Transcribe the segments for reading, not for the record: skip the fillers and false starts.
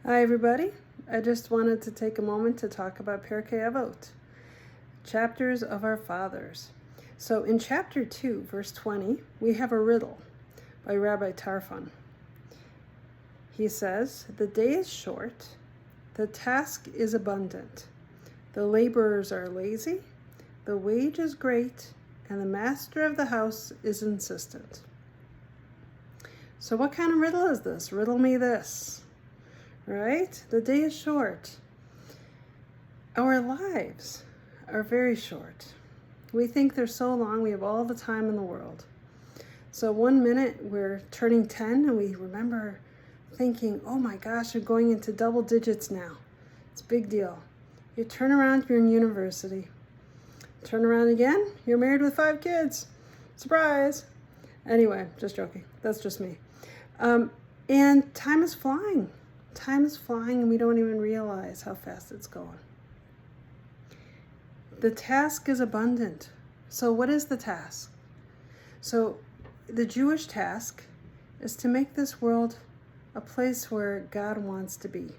Hi everybody, I just wanted to take a moment to talk about Pirkei Avot, chapters of our fathers. So in chapter 2, verse 20, we have a riddle by Rabbi Tarfon. He says, "The day is short, the task is abundant, the laborers are lazy, the wage is great, and the master of the house is insistent." So what kind of riddle is this? Riddle me this. Right? The day is short. Our lives are very short. We think they're so long, we have all the time in the world. So 1 minute we're turning 10 and we remember thinking, oh my gosh, we're going into double digits now. It's a big deal. You turn around, you're in university. Turn around again, you're married with 5 kids. Surprise! Anyway, just joking. That's just me. And time is flying. Time is flying and we don't even realize how fast it's going. The task is abundant. So what is the task? So the Jewish task is to make this world a place where God wants to be.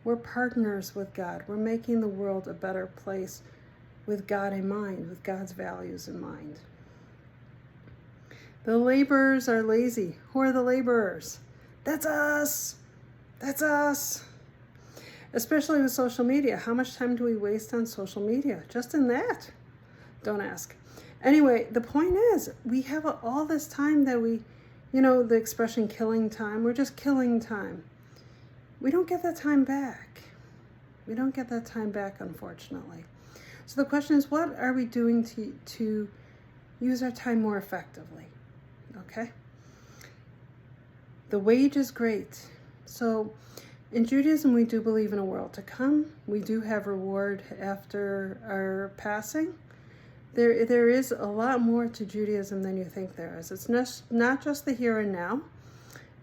We're partners with God. We're making the world a better place with God in mind, with God's values in mind. The laborers are lazy. Who are the laborers? That's us. That's us. Especially with social media. How much time do we waste on social media? Just in that. Don't ask. Anyway, the point is, we have all this time that the expression killing time, we're just killing time. We don't get that time back. We don't get that time back, unfortunately. So the question is, what are we doing to use our time more effectively? Okay? The wage is great. So in Judaism, we do believe in a world to come. We do have reward after our passing. There is a lot more to Judaism than you think there is. It's not just the here and now.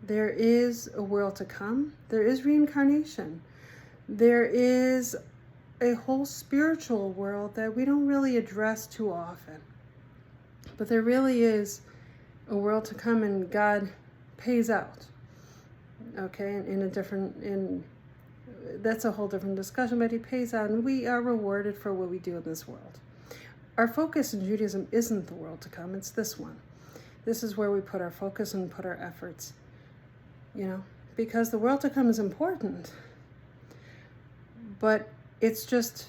There is a world to come. There is reincarnation. There is a whole spiritual world that we don't really address too often. But there really is a world to come, and God pays out. Okay, that's a whole different discussion, but he pays out and we are rewarded for what we do in this world. Our focus in Judaism isn't the world to come, it's this one. This is where we put our focus and put our efforts, because the world to come is important, but it's just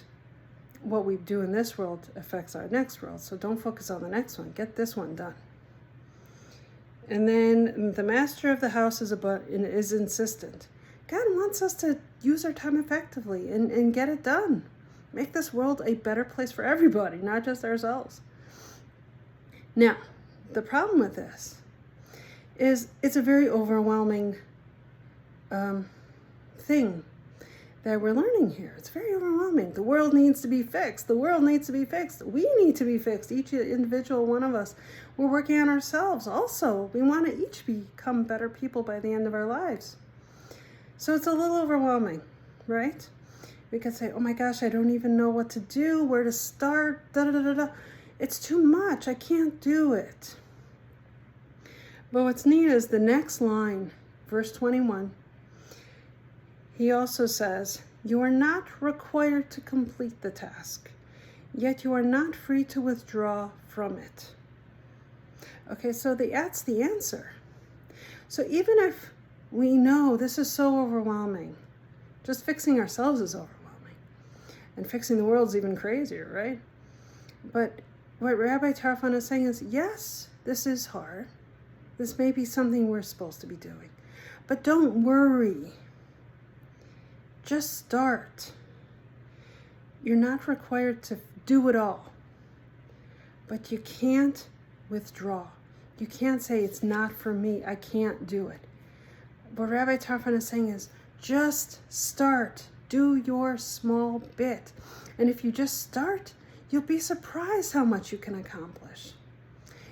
what we do in this world affects our next world. So don't focus on the next one, get this one done. And then the master of the house is insistent. God wants us to use our time effectively and get it done. Make this world a better place for everybody, not just ourselves. Now, the problem with this is it's a very overwhelming thing that we're learning here. It's very overwhelming. The world needs to be fixed. The world needs to be fixed. We need to be fixed. Each individual one of us. We're working on ourselves also. We want to each become better people by the end of our lives. So it's a little overwhelming, right? We could say, oh my gosh, I don't even know what to do, where to start, da-da-da-da-da. It's too much. I can't do it. But what's neat is the next line, verse 21. He also says, you are not required to complete the task, yet you are not free to withdraw from it. Okay, so that's the answer. So even if we know this is so overwhelming, just fixing ourselves is overwhelming. And fixing the world is even crazier, right? But what Rabbi Tarfon is saying is, yes, this is hard. This may be something we're supposed to be doing. But don't worry. Just start. You're not required to do it all, but you can't withdraw. You can't say it's not for me, I can't do it. What Rabbi Tarfon is saying is just start. Do your small bit. And if you just start, you'll be surprised how much you can accomplish.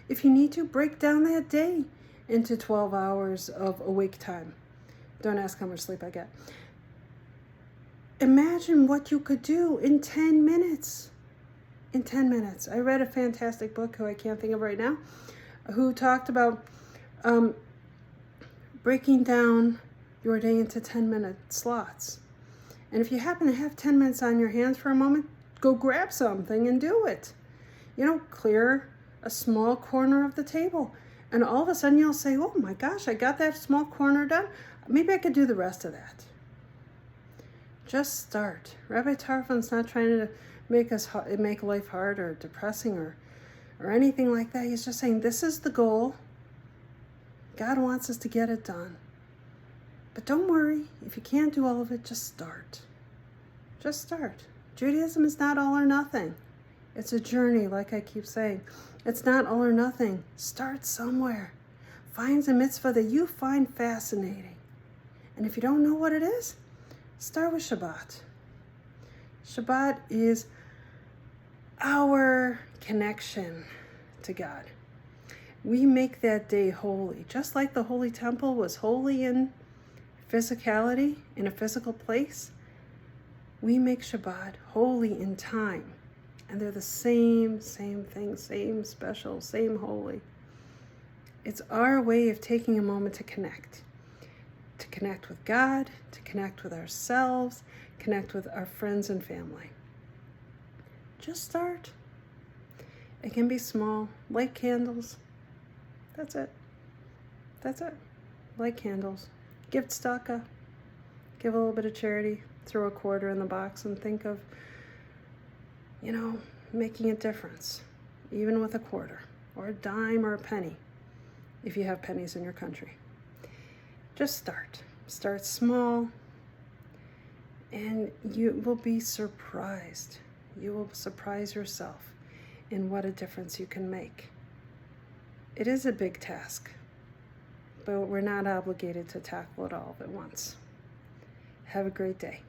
If you need to, break down that day into 12 hours of awake time. Don't ask how much sleep I get. Imagine what you could do in 10 minutes. In 10 minutes. I read a fantastic book, who I can't think of right now, who talked about breaking down your day into 10-minute slots. And if you happen to have 10 minutes on your hands for a moment, go grab something and do it. Clear a small corner of the table. And all of a sudden you'll say, oh my gosh, I got that small corner done. Maybe I could do the rest of that. Just start. Rabbi Tarfon's not trying to make life hard or depressing or anything like that. He's just saying this is the goal. God wants us to get it done. But don't worry, if you can't do all of it, just start. Just start. Judaism is not all or nothing. It's a journey, like I keep saying. It's not all or nothing. Start somewhere. Find a mitzvah that you find fascinating. And if you don't know what it is, start with Shabbat. Shabbat is our connection to God. We make that day holy. Just like the Holy Temple was holy in physicality, in a physical place, we make Shabbat holy in time. And they're the same thing, same special, same holy. It's our way of taking a moment to connect with God, to connect with ourselves, connect with our friends and family. Just start. It can be small, light candles. That's it. Light candles. Give tzedakah. Give a little bit of charity. Throw a quarter in the box and think of, making a difference, even with a quarter or a dime or a penny, if you have pennies in your country. Just start. Start small, and you will be surprised. You will surprise yourself in what a difference you can make. It is a big task, but we're not obligated to tackle it all at once. Have a great day.